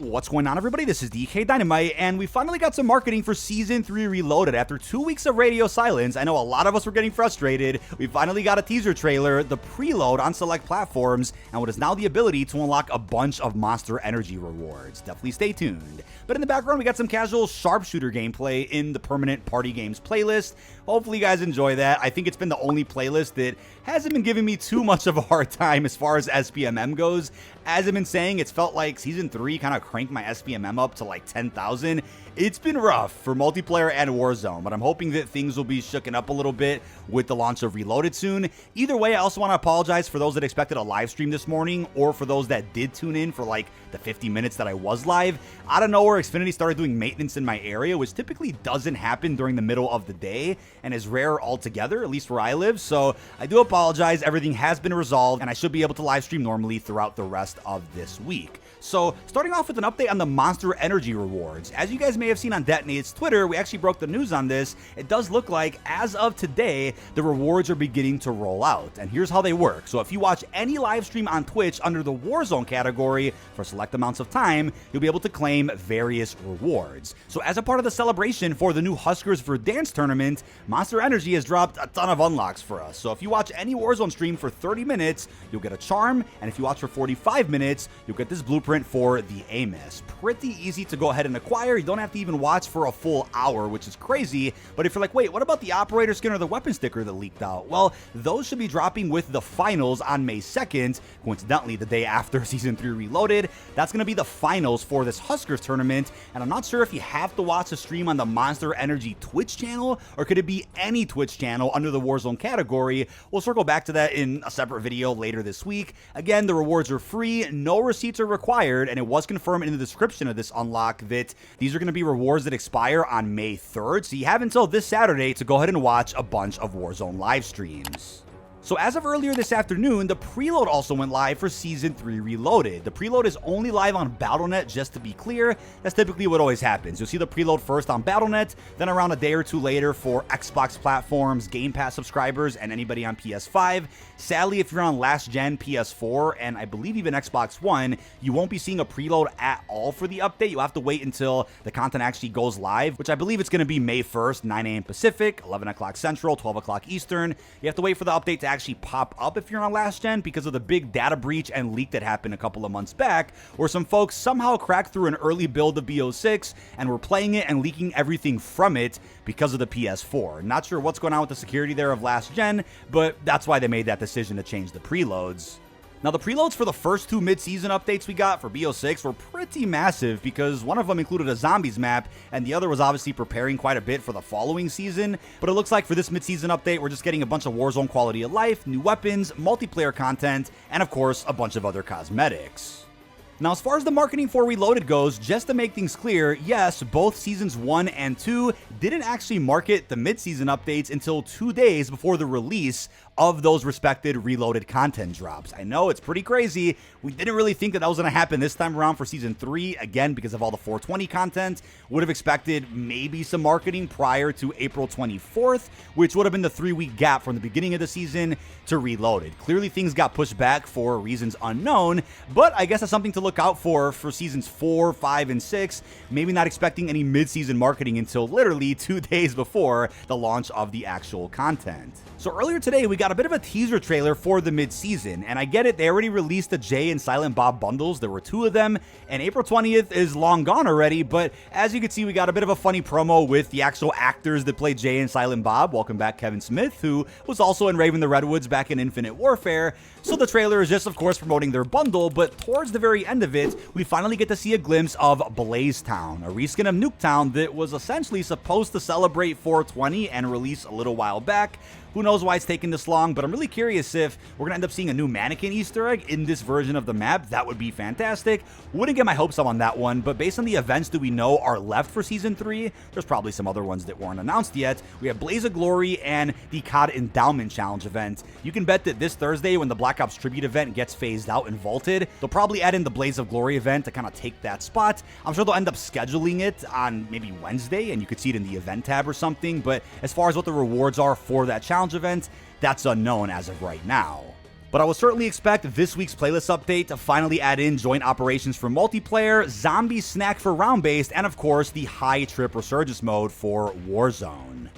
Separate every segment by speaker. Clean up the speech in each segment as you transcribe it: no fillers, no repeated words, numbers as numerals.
Speaker 1: What's going on, everybody? This is dkdynamite, and we finally got some marketing for Season 3 Reloaded. After 2 weeks of radio silence, I know a lot of us were getting frustrated. We finally got a teaser trailer, the Preload on select platforms, and what is now the ability to unlock a bunch of Monster Energy rewards. Definitely stay tuned. But in the background, we got some casual sharpshooter gameplay in the permanent party games playlist. Hopefully you guys enjoy that. I think it's been the only playlist that hasn't been giving me too much of a hard time as far as SPMM goes. As I've been saying, it's felt like Season 3 kind of cranked my SPMM up to like 10,000. It's been rough for multiplayer and Warzone, but I'm hoping that things will be shooken up a little bit with the launch of Reloaded soon. Either way, I also want to apologize for those that expected a live stream this morning, or for those that did tune in for like the 50 minutes that I was live. Out of nowhere, Xfinity started doing maintenance in my area, which typically doesn't happen during the middle of the day and is rare altogether, at least where I live. So I do apologize. Everything has been resolved, and I should be able to live stream normally throughout the rest of this week. So starting off with an update on the Monster Energy rewards. As you guys may have seen on Detonated's Twitter, we actually broke the news on this. It does look like, as of today, the rewards are beginning to roll out. And here's how they work. So if you watch any live stream on Twitch under the Warzone category for select amounts of time, you'll be able to claim various rewards. So as a part of the celebration for the new Huskers for Dance tournament, Monster Energy has dropped a ton of unlocks for us. So if you watch any Warzone stream for 30 minutes, you'll get a charm. And if you watch for 45 minutes, you'll get this blueprint for the Amos. Pretty easy to go ahead and acquire. You don't have to even watch for a full hour, which is crazy. But if you're like, wait, what about the operator skin or the weapon sticker that leaked out? Well, those should be dropping with the finals on May 2nd, coincidentally the day after Season 3 Reloaded. That's going to be the finals for this Huskers tournament, and I'm not sure if you have to watch a stream on the Monster Energy Twitch channel, or could it be any Twitch channel under the Warzone category. We'll circle back to that in a separate video later this week. Again, the rewards are free, no receipts are required, and it was confirmed in the description of this unlock that these are going to be rewards that expire on May 3rd, so you have until this Saturday to go ahead and watch a bunch of Warzone live streams. So as of earlier this afternoon, the Preload also went live for Season 3 Reloaded. The Preload is only live on Battle.net, just to be clear. That's typically what always happens. You'll see the Preload first on Battle.net, then around a day or two later for Xbox platforms, Game Pass subscribers, and anybody on PS5. Sadly, if you're on last-gen PS4, and I believe even Xbox One, you won't be seeing a Preload at all for the update. You'll have to wait until the content actually goes live, which I believe it's going to be May 1st, 9 a.m. Pacific, 11 o'clock Central, 12 o'clock Eastern. You have to wait for the update to actually pop up if you're on last gen because of the big data breach and leak that happened a couple of months back, where some folks somehow cracked through an early build of BO6 and were playing it and leaking everything from it because of the PS4. Not sure what's going on with the security there of last gen, but that's why they made that decision to change the preloads. Now, the preloads for the first two mid-season updates we got for BO6 were pretty massive because one of them included a zombies map and the other was obviously preparing quite a bit for the following season. But it looks like for this mid-season update, we're just getting a bunch of Warzone quality of life, new weapons, multiplayer content, and of course, a bunch of other cosmetics. Now, as far as the marketing for Reloaded goes, just to make things clear, yes, both Seasons 1 and 2 didn't actually market the mid-season updates until 2 days before the release of those respected Reloaded content drops. I know, it's pretty crazy. We didn't really think that was going to happen this time around for Season 3, again, because of all the 420 content. Would have expected maybe some marketing prior to April 24th, which would have been the 3-week gap from the beginning of the season to Reloaded. Clearly, things got pushed back for reasons unknown, but I guess that's something to look out for Seasons 4, 5, and 6. Maybe not expecting any mid-season marketing until literally 2 days before the launch of the actual content. So earlier today, we got a bit of a teaser trailer for the mid-season, and I get it, they already released the Jay and Silent Bob bundles. There were 2 of them, and April 20th is long gone already, but as you can see, we got a bit of a funny promo with the actual actors that play Jay and Silent Bob. Welcome back, Kevin Smith, who was also in Raven the Redwoods back in Infinite Warfare. So the trailer is just, of course, promoting their bundle, but towards the very end of it, we finally get to see a glimpse of Blaze Town, a reskin of Nuketown that was essentially supposed to celebrate 420 and release a little while back. Who knows why it's taking this long, but I'm really curious if we're going to end up seeing a new mannequin Easter egg in this version of the map. That would be fantastic. Wouldn't get my hopes up on that one, but based on the events that we know are left for Season 3, there's probably some other ones that weren't announced yet. We have Blaze of Glory and the COD Endowment Challenge event. You can bet that this Thursday, when the Black Ops Tribute event gets phased out and vaulted, they'll probably add in the Blaze of Glory event to kind of take that spot. I'm sure they'll end up scheduling it on maybe Wednesday, and you could see it in the event tab or something, but as far as what the rewards are for that challenge event, that's unknown as of right now. But I would certainly expect this week's playlist update to finally add in joint operations for multiplayer, zombie snack for round-based, and of course the high trip resurgence mode for Warzone.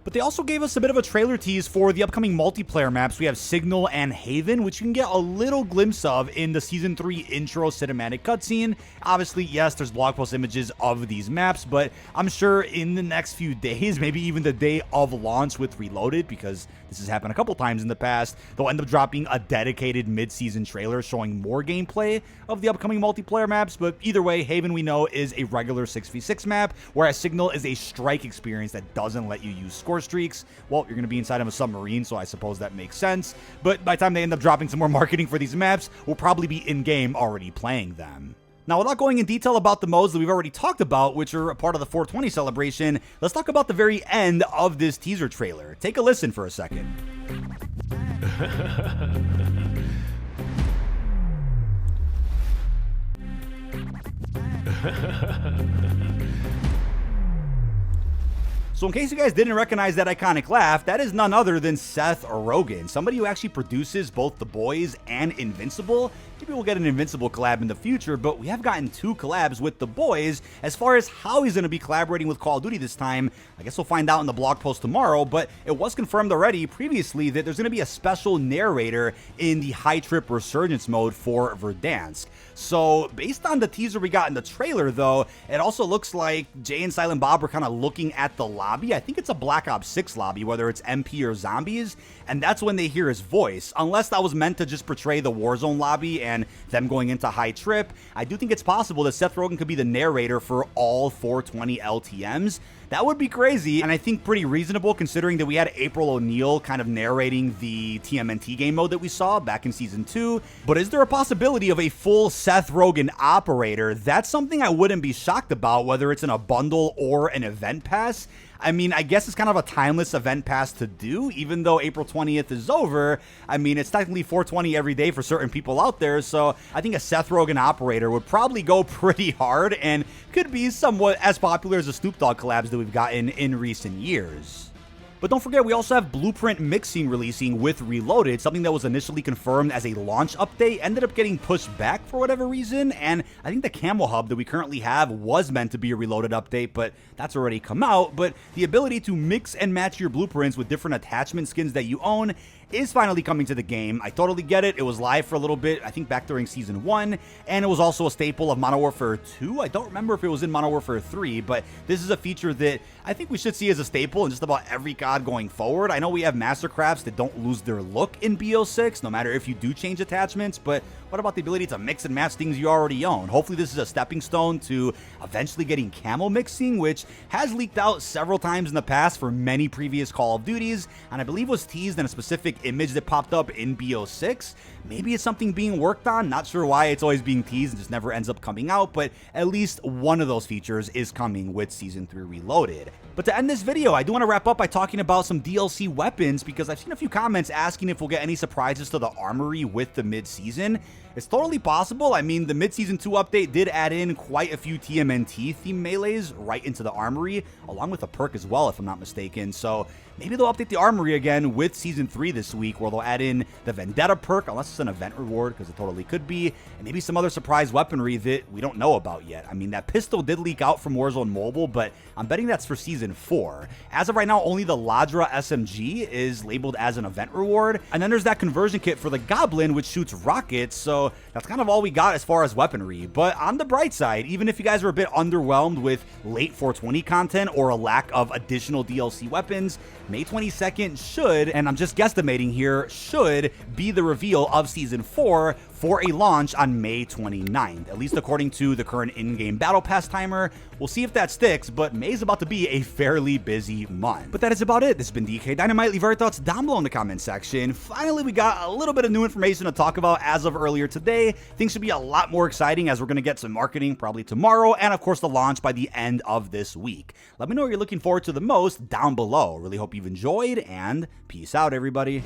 Speaker 1: But they also gave us a bit of a trailer tease for the upcoming multiplayer maps. We have Signal and Haven, which you can get a little glimpse of in the Season 3 intro cinematic cutscene. Obviously, yes, there's blog post images of these maps, but I'm sure in the next few days, maybe even the day of launch with Reloaded, because this has happened a couple times in the past, they'll end up dropping a dedicated mid-season trailer showing more gameplay of the upcoming multiplayer maps. But either way, Haven, we know, is a regular 6v6 map, whereas Signal is a strike experience that doesn't let you use score streaks. Well, you're going to be inside of a submarine, so I suppose that makes sense. But by the time they end up dropping some more marketing for these maps, we'll probably be in-game already playing them. Now, without going in detail about the modes that we've already talked about, which are a part of the 420 celebration, let's talk about the very end of this teaser trailer. Take a listen for a second. So in case you guys didn't recognize that iconic laugh, that is none other than Seth Rogen, somebody who actually produces both The Boys and Invincible. Maybe we'll get an Invincible collab in the future, but we have gotten 2 collabs with The Boys. As far as how he's going to be collaborating with Call of Duty this time, I guess we'll find out in the blog post tomorrow, but it was confirmed already previously that there's going to be a special narrator in the High Trip Resurgence mode for Verdansk. So based on the teaser we got in the trailer, though, it also looks like Jay and Silent Bob are kind of looking at the lobby. I think it's a Black Ops 6 lobby, whether it's MP or zombies, and that's when they hear his voice. Unless that was meant to just portray the Warzone lobby and them going into High Trip, I do think it's possible that Seth Rogen could be the narrator for all 420 LTMs. That would be crazy, and I think pretty reasonable considering that we had April O'Neil kind of narrating the TMNT game mode that we saw back in Season 2. But is there a possibility of a full Seth Rogen operator? That's something I wouldn't be shocked about, whether it's in a bundle or an event pass. I mean, I guess it's kind of a timeless event pass to do, even though April 20th is over. I mean, it's technically 420 every day for certain people out there, so I think a Seth Rogen operator would probably go pretty hard and could be somewhat as popular as the Snoop Dogg collabs that we've gotten in recent years. But don't forget, we also have Blueprint Mixing releasing with Reloaded, something that was initially confirmed as a launch update, ended up getting pushed back for whatever reason, and I think the Camel Hub that we currently have was meant to be a Reloaded update, but that's already come out. But the ability to mix and match your blueprints with different attachment skins that you own is finally coming to the game. I totally get it. It was live for a little bit, I think back during Season 1, and it was also a staple of Modern Warfare 2. I don't remember if it was in Modern Warfare 3, but this is a feature that I think we should see as a staple in just about every COD going forward. I know we have Mastercrafts that don't lose their look in BO6, no matter if you do change attachments, but what about the ability to mix and match things you already own? Hopefully this is a stepping stone to eventually getting camo mixing, which has leaked out several times in the past for many previous Call of Duties, and I believe was teased in a specific image that popped up in BO6. Maybe it's something being worked on. Not sure why it's always being teased and just never ends up coming out, but at least one of those features is coming with Season 3 Reloaded. But to end this video, I do want to wrap up by talking about some DLC weapons, because I've seen a few comments asking if we'll get any surprises to the armory with the mid-season. It's totally possible. I mean, the mid-season 2 update did add in quite a few TMNT theme melees right into the armory, along with a perk as well, if I'm not mistaken. So maybe they'll update the armory again with Season 3 this week, where they'll add in the Vendetta perk, unless it's an event reward, because it totally could be, and maybe some other surprise weaponry that we don't know about yet. I mean, that pistol did leak out from Warzone Mobile, but I'm betting that's for Season 4. As of right now, only the Ladra SMG is labeled as an event reward, and then there's that conversion kit for the Goblin, which shoots rockets, so that's kind of all we got as far as weaponry. But on the bright side, even if you guys are a bit underwhelmed with late 420 content or a lack of additional DLC weapons, May 22nd should, and I'm just guesstimating here, should be the reveal of Season 4 for a launch on May 29th, at least according to the current in-game Battle Pass timer. We'll see if that sticks, but May is about to be a fairly busy month. But that is about it. This has been dkdynamite. Leave your thoughts down below in the comment section. Finally, we got a little bit of new information to talk about as of earlier today. Things should be a lot more exciting as we're going to get some marketing probably tomorrow, and of course the launch by the end of this week. Let me know what you're looking forward to the most down below. Really hope you've enjoyed, and peace out, everybody.